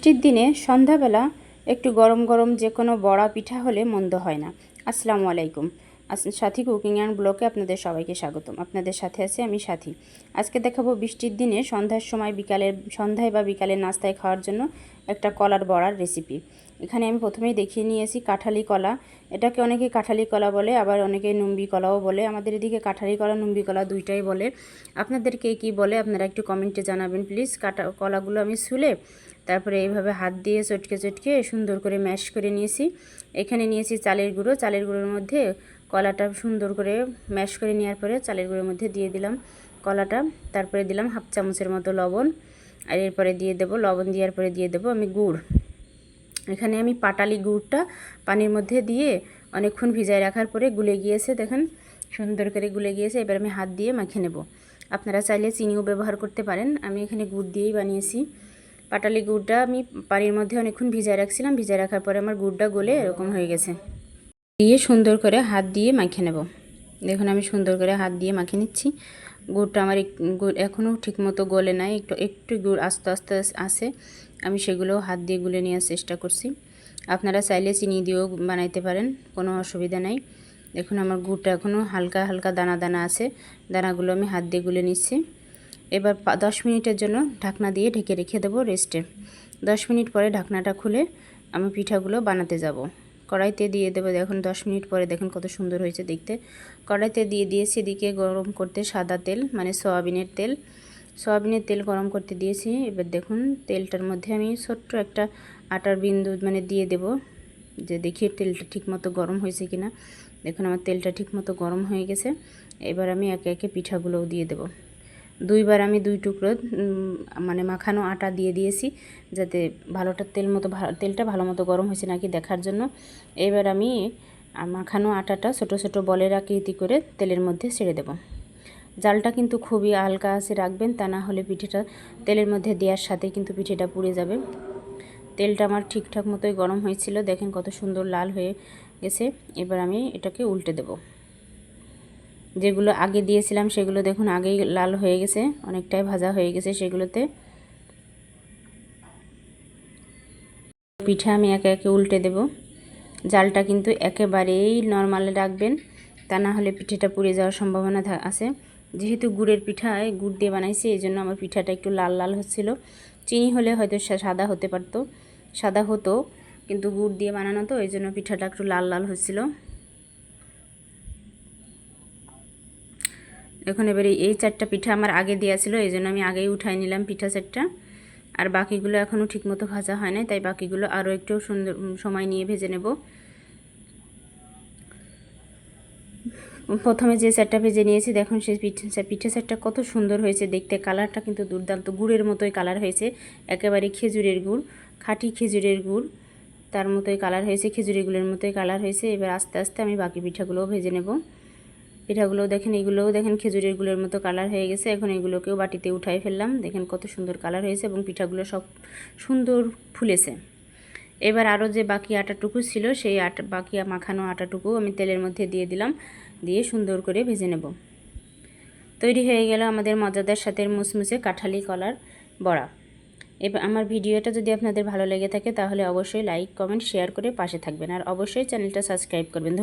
বৃষ্টির দিনে সন্ধ্যাবেলা একটু গরম গরম যে কোনো বড়া পিঠা হলে মন্দ হয় না। আসসালামু আলাইকুম। সাথী কুকিং অ্যান্ড ব্লগে আপনাদের সবাইকে স্বাগতম। আপনাদের সাথে আছি আমি সাথী। আজকে দেখাবো বৃষ্টির দিনে সন্ধ্যার সময় সন্ধ্যায় বা বিকালের নাস্তায় খাওয়ার জন্য একটা কলার বড়ার রেসিপি। এখানে আমি প্রথমেই দেখিয়ে নিয়েছি কাঁঠালি কলা। এটাকে অনেকে কাঁঠালি কলা বলে, আবার অনেকে নুম্বি কলাও বলে। আমাদের এদিকে কাঁঠালি কলা নুম্বি কলা দুইটাই বলে। আপনাদেরকে কী বলে আপনারা একটু কমেন্টে জানাবেন প্লিজ। কলাগুলো আমি ছুলে তারপরে এইভাবে হাত দিয়ে চটকে চটকে সুন্দর করে ম্যাশ করে নিয়েছি। এখানে নিয়েছি চালের গুঁড়ো। চালের গুঁড়োর মধ্যে কলাটা সুন্দর করে ম্যাশ করে নেওয়ার পরে চালের গুঁড়োর মধ্যে দিয়ে দিলাম কলাটা। তারপরে দিলাম হাফ চামচের মতো লবণ, আর এরপরে দিয়ে দেবো লবণ দেওয়ার পরে দিয়ে দেবো আমি গুড়। এখানে আমি পাটালি গুড়টা পানির মধ্যে দিয়ে অনেকক্ষণ ভিজায় রাখার পরে গুলে গিয়েছে, দেখেন সুন্দর করে গুলে গিয়েছে। এবার আমি হাত দিয়ে মাখিয়ে নেব। আপনারা চাইলে চিনিও ব্যবহার করতে পারেন। আমি এখানে গুড় দিয়েই বানিয়েছি। পাটালি গুড়টা আমি পানির মধ্যে অনেকক্ষণ ভিজায় রাখছিলাম। ভিজায় রাখার পরে আমার গুড়টা গলে এরকম হয়ে গেছে। দিয়ে সুন্দর করে হাত দিয়ে মাখিয়ে নেব। দেখুন আমি সুন্দর করে হাত দিয়ে মাখিয়ে নিচ্ছি। গুড়টা আমার এখনও ঠিকমতো গলে নাই, একটু গুড় আস্তে আস্তে আসে। আমি সেগুলো হাত দিয়ে গুলে নেওয়ার চেষ্টা করছি। আপনারা চাইলে চিনি দিয়েও বানাইতে পারেন, কোনো অসুবিধা নাই। দেখুন আমার গুড়টা এখনও হালকা হালকা দানা দানা আছে। দানাগুলো আমি হাত দিয়ে গুলে নিচ্ছি। এবার 10 মিনিটের জন্য ঢাকনা দিয়ে ঢেকে রেখে দেবো রেস্টে। 10 মিনিট পরে ঢাকনাটা খুলে আমি পিঠাগুলো বানাতে যাব। কড়াইতে দিয়ে দেবো। দেখুন 10 মিনিট পরে দেখুন কত সুন্দর হয়েছে দেখতে। কড়াইতে দিয়ে দিয়েছি এদিকে গরম করতে সাদা তেল, মানে সয়াবিনের তেল। সয়াবিনের তেল গরম করতে দিয়েছি। এবার দেখুন তেলটার মধ্যে আমি ছোট্ট একটা আটার বিন্দু মানে দিয়ে দেব, যে দেখি তেলটা ঠিকমতো গরম হয়েছে কিনা। দেখুন আমার তেলটা ঠিকমতো গরম হয়ে গেছে। এবার আমি একে একে পিঠাগুলোও দিয়ে দেব। দুইবার আমি 2 টুকরো মানে মাখানো আটা দিয়ে দিয়েছি, যাতে তেলটা ভালো মতো গরম হয়েছে নাকি দেখার জন্য। এবার আমি মাখানো আটাটা ছোট ছোট বলের আকৃতি করে তেলের মধ্যে ছেড়ে দেব। জালটা কিন্তু খুবই হালকা আছে রাখবেন, তা না হলে পিঠেটা তেলের মধ্যে দেওয়ার সাথে কিন্তু পিঠেটা পুড়ে যাবে। তেলটা আমার ঠিকঠাক মতোই গরম হয়েছিল। দেখেন কত সুন্দর লাল হয়ে গেছে। এবার আমি এটাকে উল্টে দেব। যেগুলো আগে দিয়েছিলাম সেগুলো দেখুন আগেই লাল হয়ে গেছে, অনেকটাই ভাজা হয়ে গেছে সেগুলোতে। পিঠা আমি একে একে উল্টে দেব। জালটা কিন্তু একেবারেই নর্মালে রাখবেন, তা না হলে পিঠাটা পুড়ে যাওয়ার সম্ভাবনা আছে। যেহেতু গুড়ের পিঠায় গুড় দিয়ে বানাইছি, এই জন্য আমার পিঠাটা একটু লাল লাল হচ্ছিল। চিনি হলে হয়তো সাদা হতে পারতো, সাদা হতো, কিন্তু গুড় দিয়ে বানানো তো এই জন্য পিঠাটা একটু লাল লাল হচ্ছিল। এখন এবারে এই 4টা পিঠা আমার আগে দেওয়া ছিল, এই জন্য আমি আগেই উঠাই নিলাম পিঠা সেটটা। আর বাকিগুলো এখনও ঠিকমতো ভাজা হয় নাই, তাই বাকিগুলো আরও একটু সুন্দর সময় নিয়ে ভেজে নেব। প্রথমে যে সেটটা ভেজে নিয়েছি দেখুন সেই পিঠা সেটটা কত সুন্দর হয়েছে দেখতে। কালারটা কিন্তু দুর্দান্ত, গুড়ের মতোই কালার হয়েছে। একেবারে খেজুরের গুড়, খাঁটি খেজুরের গুড়, তার মতোই কালার হয়েছে, খেজুরের গুড়ের মতোই কালার হয়েছে। এবার আস্তে আস্তে আমি বাকি পিঠাগুলোও ভেজে নেব। পিঠাগুলোও দেখেন, এগুলোও দেখেন খেজুরের গুড়ের মতো কালার হয়ে গেছে। এখন এগুলোকেও বাটিতে উঠাই ফেললাম। দেখেন কত সুন্দর কালার হয়েছে এবং পিঠাগুলো সব সুন্দর ফুলেছে। এবার আরও যে বাকি আটাটুকু ছিল সেই বাকি মাখানো আটাটুকু আমি তেলের মধ্যে দিয়ে দিলাম, দিয়ে সুন্দর করে ভেজে নেব। তৈরি হয়ে গেল আমাদের মজাদার সাথে মুসমুসে কাঁঠালি কলার বড়া। এবার আমার ভিডিওটা যদি আপনাদের ভালো লেগে থাকে তাহলে অবশ্যই লাইক কমেন্ট শেয়ার করে পাশে থাকবেন, আর অবশ্যই চ্যানেলটা সাবস্ক্রাইব করবেন।